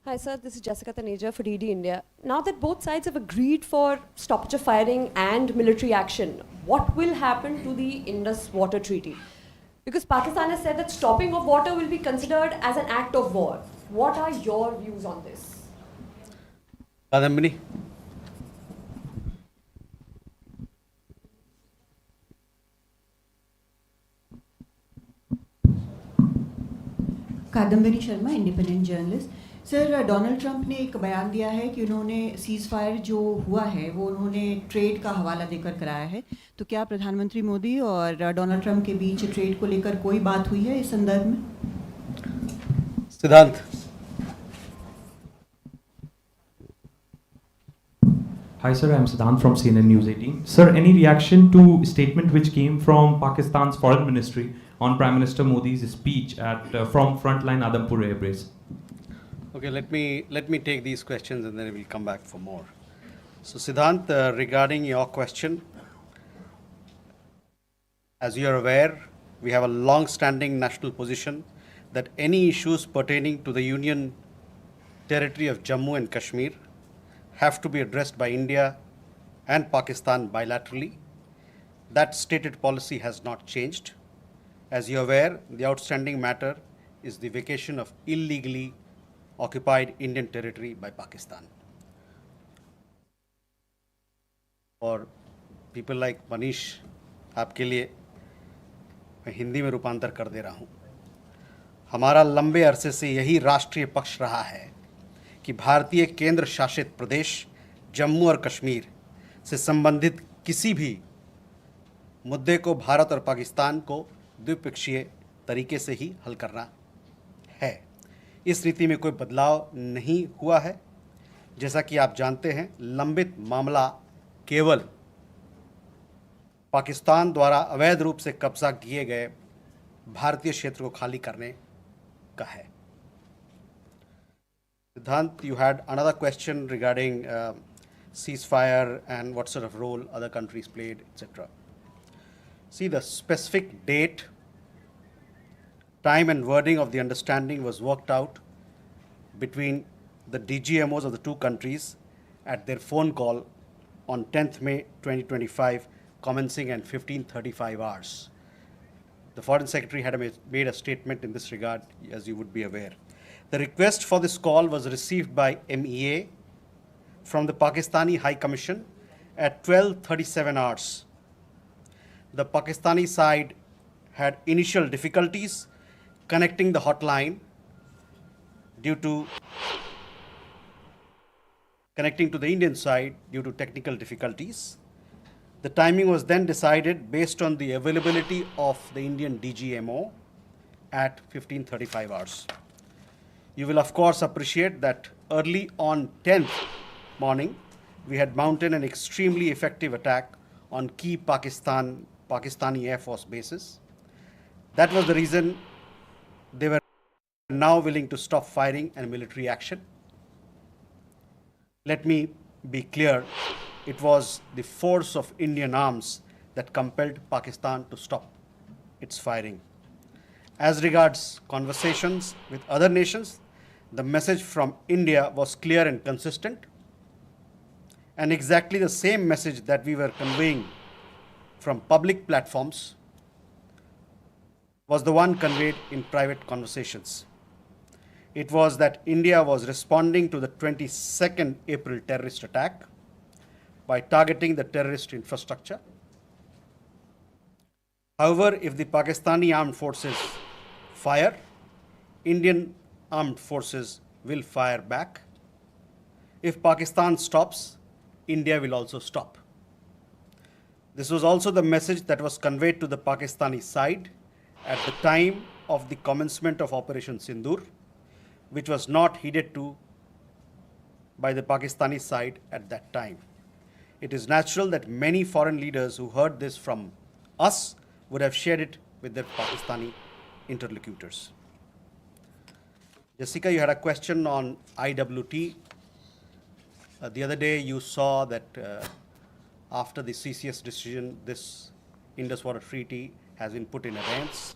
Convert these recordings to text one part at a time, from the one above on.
Hi, sir. This is Jessica Taneja for DD India. Now that both sides have agreed for stoppage of firing and military action, what will happen to the Indus Water Treaty? Because Pakistan has said that stopping of water will be considered as an act of war. What are your views on this? Kadambini. Kadambari Sharma, independent journalist. Sir, Donald Trump ने एक बयान दिया है कि उन्होंने seize fire जो हुआ है वो उन्होंने ट्रेड का हवाला देकर कराया है। तो क्या प्रधानमंत्री मोदी और डोनाल्ड ट्रंप के बीच ट्रेड को लेकर कोई बात हुई है इस संदर्भ में? सिद्धांत। Hi sir, I'm Siddhant from CNN News 18. Sir, any reaction to statement which came from Pakistan's Foreign Ministry on Prime Minister Modi's speech at from frontline Adampur Air Base? Okay, let me take these questions and then we'll come back for more. So Siddhant, regarding your question, as you are aware, we have a long-standing national position that any issues pertaining to the Union territory of Jammu and Kashmir have to be addressed by India and Pakistan bilaterally. That stated policy has not changed. As you are aware, the outstanding matter is the vacation of illegally occupied Indian territory by Pakistan. और people like Manish, आपके लिए मैं हिंदी में रूपांतर कर दे रहा हूँ। हमारा लंबे अरसे से यही राष्ट्रीय पक्ष रहा है कि भारतीय केंद्र शासित प्रदेश जम्मू और कश्मीर से संबंधित किसी भी मुद्दे को भारत और पाकिस्तान को द्विपक्षीय तरीके से ही हल करना है। इस नीति में कोई बदलाव नहीं हुआ है। जैसा कि आप जानते हैं, लंबित मामला केवल पाकिस्तान द्वारा अवैध रूप से कब्जा किए गए भारतीय क्षेत्र को खाली करने का है। Siddhant, you had another question regarding ceasefire and what sort of role other countries played, etc. See, the specific date, time and wording of the understanding was worked out between the DGMOs of the two countries at their phone call on 10th May 2025, commencing at 15:35 hours. The Foreign Secretary had made a statement in this regard, as you would be aware. The request for this call was received by MEA from the Pakistani High Commission at 12:37 hours. The Pakistani side had initial difficulties connecting the hotline connecting to the Indian side due to technical difficulties. The timing was then decided based on the availability of the Indian DGMO at 15:35 hours. You will of course appreciate that early on 10th morning, we had mounted an extremely effective attack on key Pakistani Air Force bases. That was the reason they were now willing to stop firing and military action. Let me be clear, it was the force of Indian arms that compelled Pakistan to stop its firing. As regards conversations with other nations, the message from India was clear and consistent, and exactly the same message that we were conveying from public platforms was the one conveyed in private conversations. It was that India was responding to the 22nd April terrorist attack by targeting the terrorist infrastructure. However, if the Pakistani armed forces fire, Indian armed forces will fire back. If Pakistan stops, India will also stop. This was also the message that was conveyed to the Pakistani side at the time of the commencement of Operation Sindoor, which was not heeded to by the Pakistani side at that time. It is natural that many foreign leaders who heard this from us would have shared it with their Pakistani interlocutors. Jessica, you had a question on IWT. The other day you saw that after the CCS decision, this Indus Water Treaty has been put in abeyance.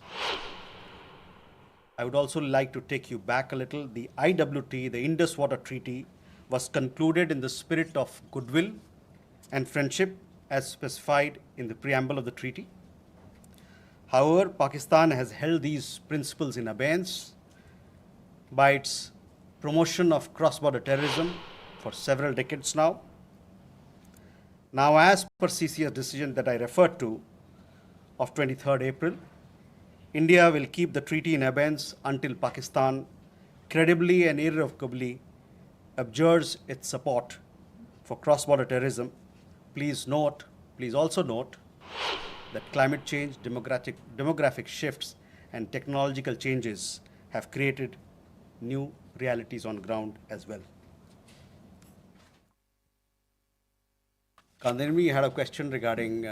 I would also like to take you back a little. The IWT, the Indus Water Treaty, was concluded in the spirit of goodwill and friendship as specified in the preamble of the treaty. However, Pakistan has held these principles in abeyance by its promotion of cross-border terrorism for several decades now. Now, as per CCS decision that I referred to of 23rd April, India will keep the treaty in abeyance until Pakistan credibly and irrevocably abjures its support for cross-border terrorism. Please also note that climate change, demographic shifts, and technological changes have created new realities on ground as well. Kandirmi had a question regarding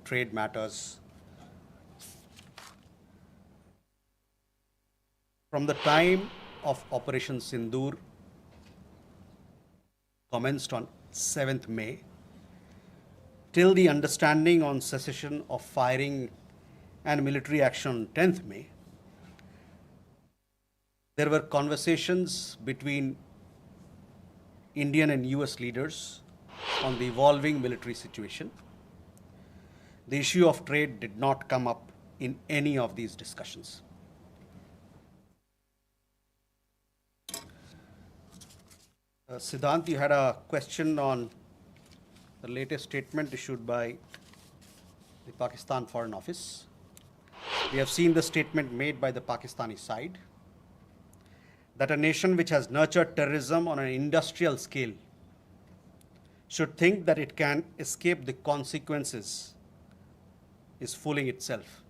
trade matters. From the time of Operation Sindoor, commenced on 7th May, till the understanding on cessation of firing and military action on 10th May, there were conversations between Indian and US leaders on the evolving military situation. The issue of trade did not come up in any of these discussions. Siddhant, you had a question on the latest statement issued by the Pakistan Foreign Office. We have seen the statement made by the Pakistani side that a nation which has nurtured terrorism on an industrial scale should think that it can escape the consequences is fooling itself.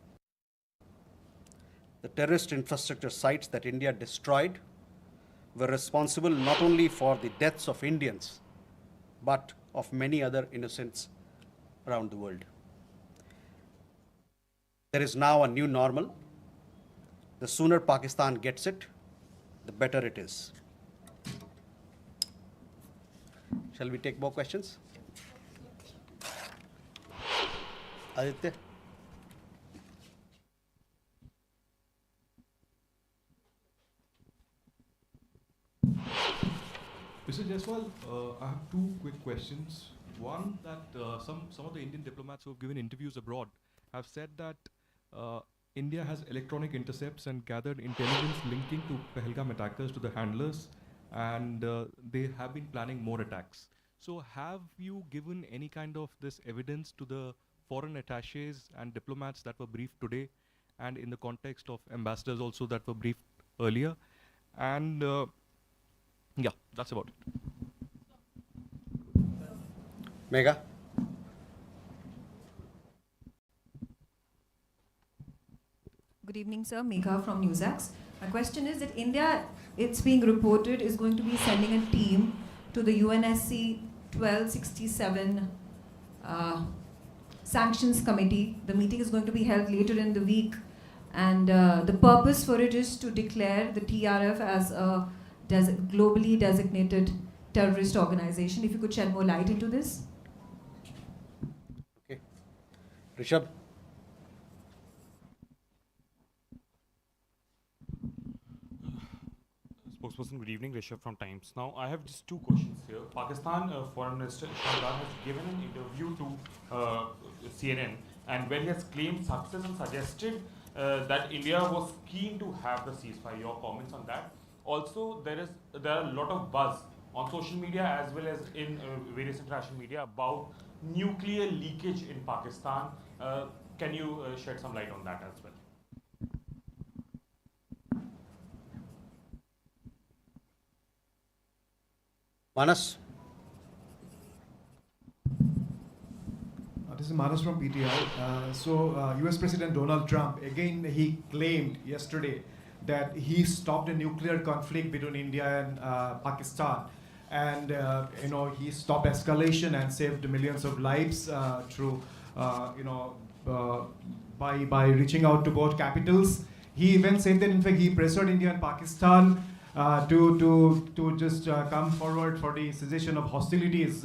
The terrorist infrastructure sites that India destroyed were responsible not only for the deaths of Indians, but of many other innocents around the world. There is now a new normal. The sooner Pakistan gets it, the better it is. Shall we take more questions? Aditya? Mr. Jaiswal, I have two quick questions. One, that some of the Indian diplomats who have given interviews abroad have said that India has electronic intercepts and gathered intelligence linking to Pahalgam attackers to the handlers, and they have been planning more attacks. So have you given any kind of this evidence to the foreign attaches and diplomats that were briefed today, and in the context of ambassadors also that were briefed earlier? And yeah, that's about it. Megha? Good evening, sir. Megha from Newsax. My question is that India, it's being reported, is going to be sending a team to the UNSC 1267 Sanctions Committee. The meeting is going to be held later in the week, and the purpose for it is to declare the TRF as a globally designated terrorist organization. If you could shed more light into this. Okay. Rishabh? Spokesperson, good evening. Rishabh from Times. Now, I have just two questions here. Pakistan Foreign Minister Imran Khan has given an interview to CNN, and where he has claimed success and suggested that India was keen to have the ceasefire. Your comments on that? Also, there are a lot of buzz on social media as well as in various international media about nuclear leakage in Pakistan. Can you shed some light on that as well? Manas? This is Manas from PTI. US President Donald Trump, again, he claimed yesterday that he stopped a nuclear conflict between India and Pakistan. And, he stopped escalation and saved millions of lives through, by reaching out to both capitals. He even said that, in fact, he pressured India and Pakistan to just come forward for the cessation of hostilities,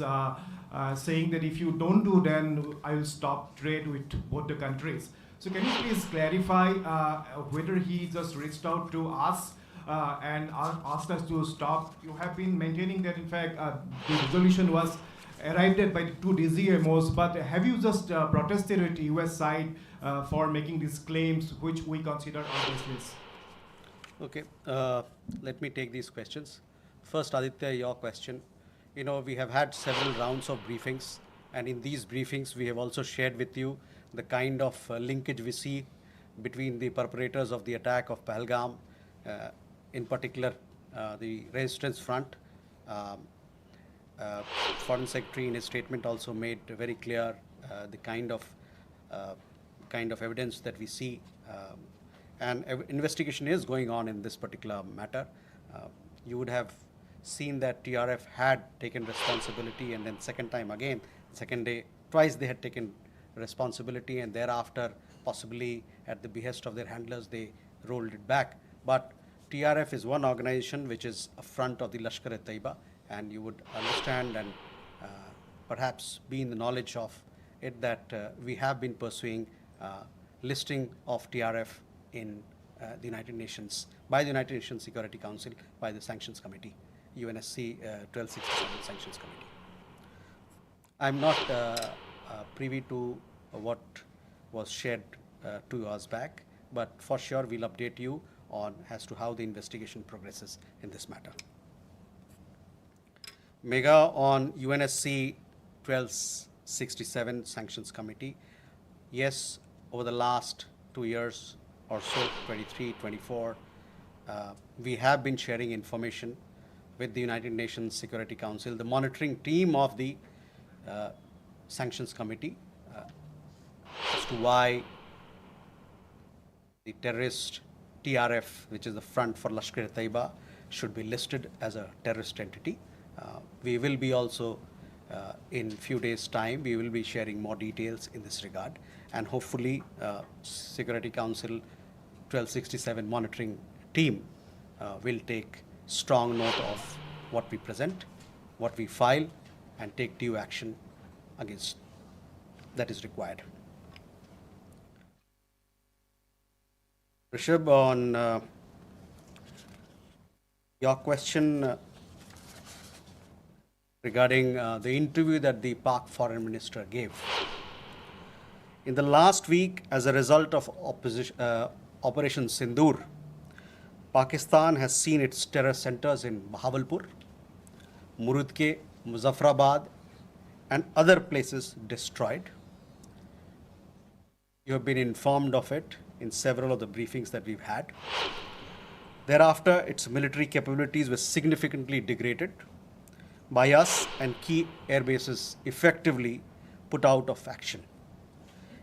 saying that if you don't do, then I will stop trade with both the countries. So can you please clarify whether he just reached out to us and asked us to stop? You have been maintaining that, in fact, the resolution was arrived at by the two DGMOs, but have you just protested with US side for making these claims, which we consider are baseless? Okay, let me take these questions. First, Aditya, your question. You know, we have had several rounds of briefings, and in these briefings, we have also shared with you the kind of linkage we see between the perpetrators of the attack of Pahalgam, in particular, the Resistance Front. Foreign Secretary in his statement also made very clear the kind of evidence that we see, and investigation is going on in this particular matter. You would have seen that TRF had taken responsibility, and then second time again, second day, twice they had taken responsibility, and thereafter, possibly at the behest of their handlers, they rolled it back. But TRF is one organization which is a front of the Lashkar-e-Taiba, and you would understand and perhaps be in the knowledge of it that we have been pursuing listing of TRF in the United Nations, by the United Nations Security Council, by the Sanctions Committee, UNSC 1267 Sanctions Committee. I'm not privy to what was shared 2 hours back, but for sure we'll update you on as to how the investigation progresses in this matter. Mega on UNSC 1267 Sanctions Committee. Yes, over the last 2 years or so, 23, 24, we have been sharing information with the United Nations Security Council, the monitoring team of the Sanctions Committee, as to why the terrorist TRF, which is the Front for Lashkar-e-Taiba, should be listed as a terrorist entity. We will be also, in few days' time, we will be sharing more details in this regard, and hopefully Security Council 1267 monitoring team will take strong note of what we present, what we file, and take due action against that is required. Rishabh, on your question regarding the interview that the Pak Foreign Minister gave. In the last week, as a result of Operation Sindoor, Pakistan has seen its terror centers in Bahawalpur, Murudke, Muzaffarabad, and other places destroyed. You have been informed of it in several of the briefings that we've had. Thereafter, its military capabilities were significantly degraded by us, and key air bases effectively put out of action.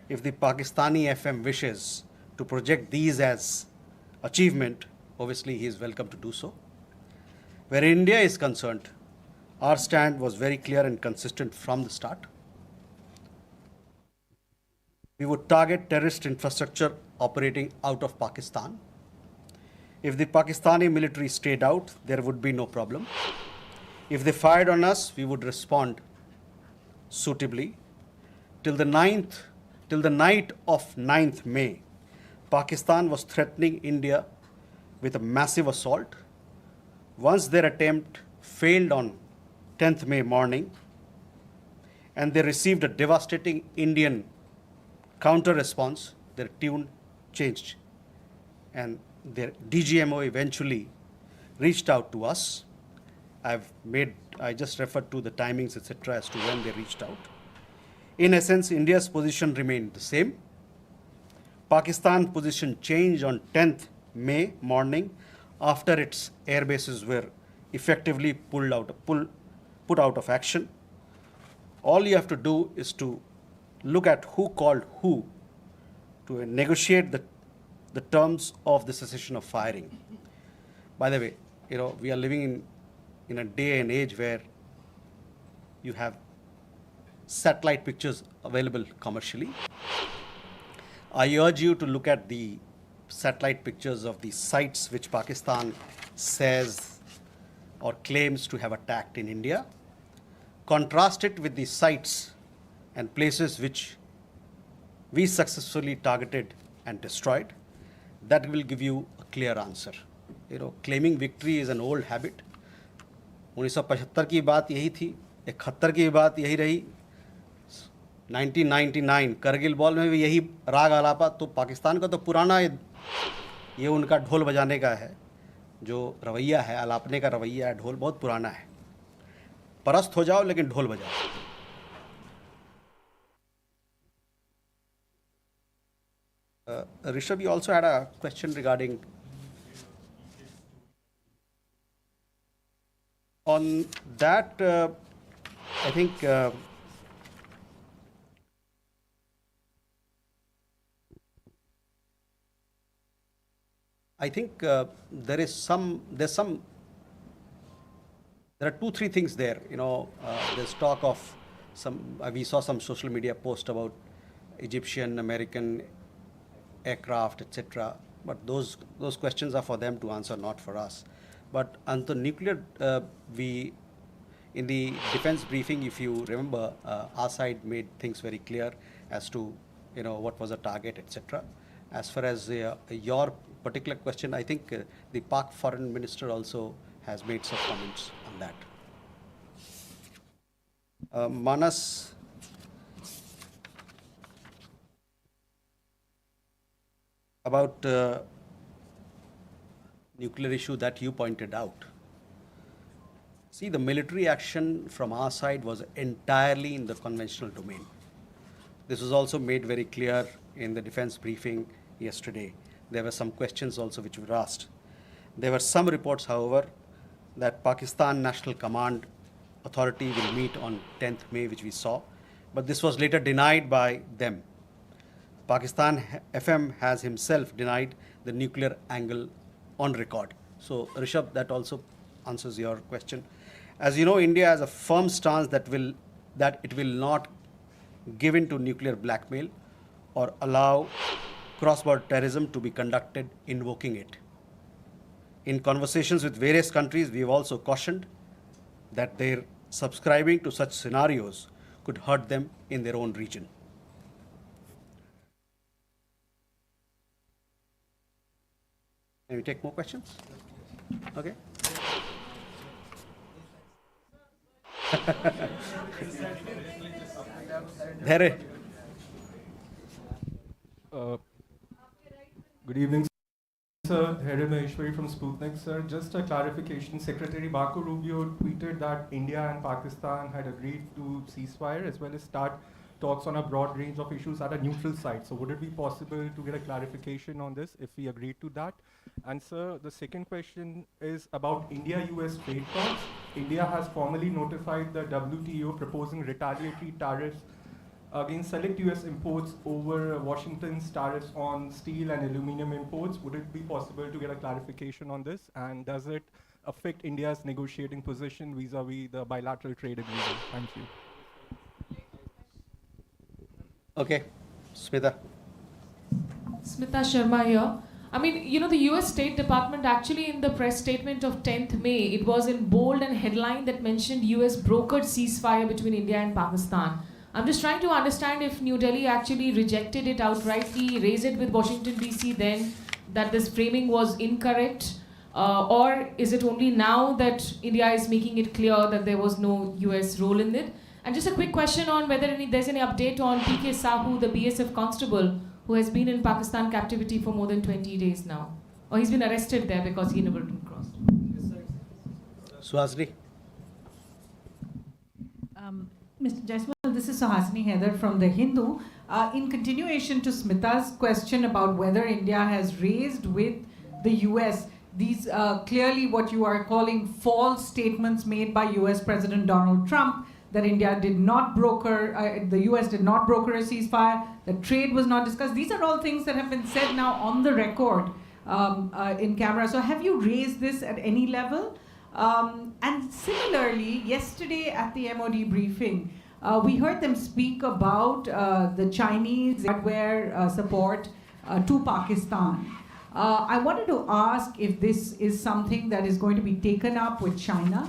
If the Pakistani FM wishes to project these as achievement, obviously he is welcome to do so. Where India is concerned, our stand was very clear and consistent from the start. We would target terrorist infrastructure operating out of Pakistan. If the Pakistani military stayed out, there would be no problem. If they fired on us, we would respond suitably. Till the night of 9th May, Pakistan was threatening India with a massive assault. Once their attempt failed on 10th May morning, and they received a devastating Indian counter response, their tune changed, and their DGMO eventually reached out to us. I just referred to the timings, etc., as to when they reached out. In essence, India's position remained the same. Pakistan's position changed on 10th May morning after its air bases were effectively put out of action. All you have to do is to look at who called who to negotiate the terms of the cessation of firing. By the way, we are living in a day and age where you have satellite pictures available commercially. I urge you to look at the satellite pictures of the sites which Pakistan says or claims to have attacked in India. Contrast it with the sites and places which we successfully targeted and destroyed, that will give you a clear answer. Claiming victory is an old habit. 1975 की बात यही थी, 71 की बात यही रही, 1999 Kargil ball में भी यही राग आलापा. तो पाकिस्तान का तो पुराना ये उनका ढोल बजाने का है, जो रवैया है, आलापने का रवैया है, ढोल बहुत पुराना है. परस्त हो जाओ लेकिन ढोल बजाओ. Rishabh, you also had a question regarding on that. I think there are 2-3 things there. There's talk of we saw some social media post about Egyptian, American aircraft, etc. But those questions are for them to answer, not for us. But on the nuclear, in the defense briefing, if you remember, our side made things very clear as to what was the target, etc. As far as your particular question, I think the Pak foreign minister also has made some comments on that. Manas, about nuclear issue that you pointed out. See, the military action from our side was entirely in the conventional domain. This was also made very clear in the defense briefing yesterday. There were some questions also which were asked. There were some reports, however, that Pakistan National Command Authority will meet on 10th May, which we saw, but this was later denied by them. Pakistan FM has himself denied the nuclear angle on record. So, Rishabh, that also answers your question. As you know, India has a firm stance that it will not give in to nuclear blackmail or allow cross-border terrorism to be conducted invoking it. In conversations with various countries, we have also cautioned that their subscribing to such scenarios could hurt them in their own region. Can we take more questions? Okay. There. Good evening, sir. Here Maheshwari from Sputnik, sir. Just a clarification. Secretary Marco Rubio tweeted that India and Pakistan had agreed to ceasefire as well as start talks on a broad range of issues at a neutral site. So would it be possible to get a clarification on this if we agreed to that? And sir, the second question is about India-US trade talks. India has formally notified the WTO proposing retaliatory tariffs against select US imports over Washington's tariffs on steel and aluminum imports. Would it be possible to get a clarification on this? And does it affect India's negotiating position vis-a-vis the bilateral trade agreement? Thank you. Okay, Smita. Smita Sharma here. I mean, the US State Department actually in the press statement of 10th May, it was in bold and headline that mentioned US brokered ceasefire between India and Pakistan. I'm just trying to understand if New Delhi actually rejected it outrightly, raised it with Washington DC then, that this framing was incorrect, or is it only now that India is making it clear that there was no US role in it? And just a quick question on whether there's any update on PK Sahu, the BSF constable, who has been in Pakistan captivity for more than 20 days now. Or he's been arrested there because he never crossed. Suhasini. Mr. Jaiswal, this is Suhasini Heather from The Hindu. In continuation to Smita's question about whether India has raised with the US these clearly what you are calling false statements made by US President Donald Trump, that India did not broker, the US did not broker a ceasefire, that trade was not discussed. These are all things that have been said now on the record in camera. So have you raised this at any level? And similarly, yesterday at the MOD briefing, we heard them speak about the Chinese hardware support to Pakistan. I wanted to ask if this is something that is going to be taken up with China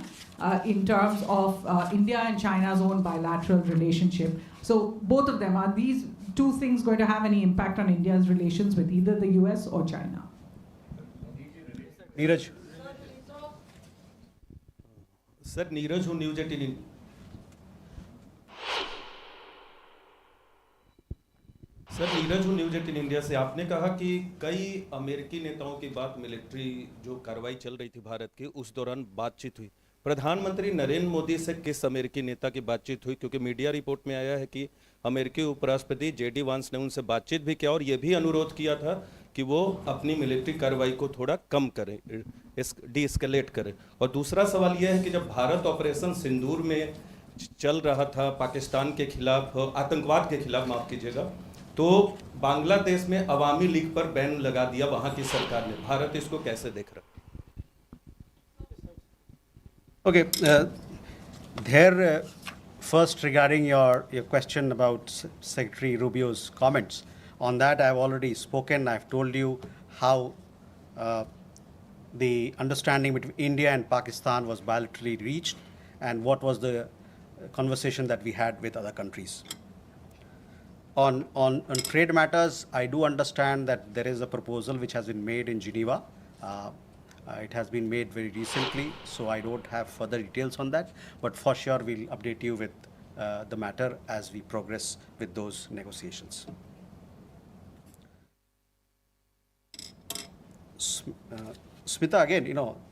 in terms of India and China's own bilateral relationship. So both of them, are these two things going to have any impact on India's relations with either the US or China? Neeraj. Sir Neeraj हूँ news 18 sir Neeraj हूँ news 18 India से। आपने कहा कि कई अमेरिकी नेताओं की बात मिलिट्री जो कार्रवाई चल रही थी भारत की उस दौरान बातचीत हुई। प्रधानमंत्री नरेंद्र मोदी से किस अमेरिकी नेता की बातचीत हुई? क्योंकि मीडिया रिपोर्ट में आया है कि अमेरिकी उपराष्ट्रपति जेडी वांस ने उनसे बातचीत भी किया और ये भी अनुरोध किया था कि वो अपनी मिलिट्री कार्रवाई को थोड़ा कम करें, डीएस्केलेट करें। और दूसरा सवाल यह है कि जब भारत ऑपरेशन सिंदूर में चल रहा था पाकिस्तान के खिलाफ, आतंकवाद के खिलाफ माफ कीजिएगा, तो बांग्लादेश में अवामी लीग पर बैन लगा दिया वहां की सरकार ने। भारत इसको कैसे देख रहा है? Okay, first regarding your question about Secretary Rubio's comments, on that I've already spoken. I've told you how the understanding between India and Pakistan was bilaterally reached and what was the conversation that we had with other countries. On trade matters, I do understand that there is a proposal which has been made in Geneva. It has been made very recently, so I don't have further details on that, but for sure we'll update you with the matter as we progress with those negotiations. Smita, again,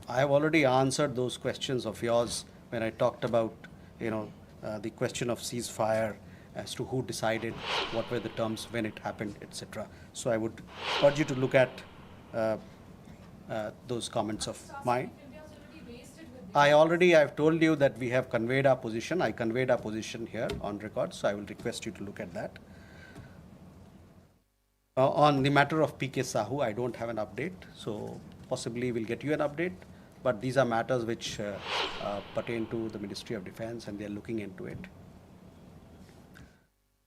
I have already answered those questions of yours when I talked about, the question of ceasefire as to who decided, what were the terms, when it happened, etc. So I would urge you to look at those comments of mine. I've told you that we have conveyed our position. I conveyed our position here on record, so I will request you to look at that. On the matter of PK Sahu, I don't have an update, so possibly we'll get you an update, but these are matters which pertain to the Ministry of Defense and they're looking into it.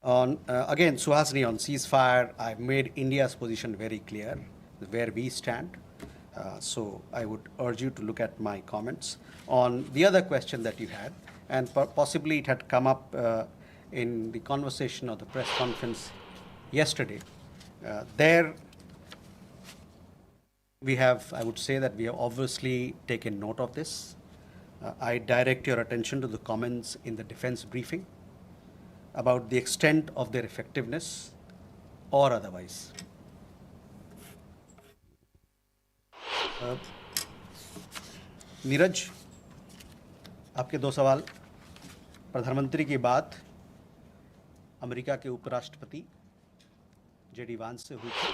Again, Suhasini, on ceasefire, I've made India's position very clear, where we stand. So I would urge you to look at my comments. On the other question that you had, and possibly it had come up in the conversation or the press conference yesterday, there we have, I would say that we have obviously taken note of this. I direct your attention to the comments in the defense briefing about the extent of their effectiveness or otherwise. Neeraj, आपके दो सवाल। प्रधानमंत्री की बात America के उपराष्ट्रपति JD वांस से हुई थी।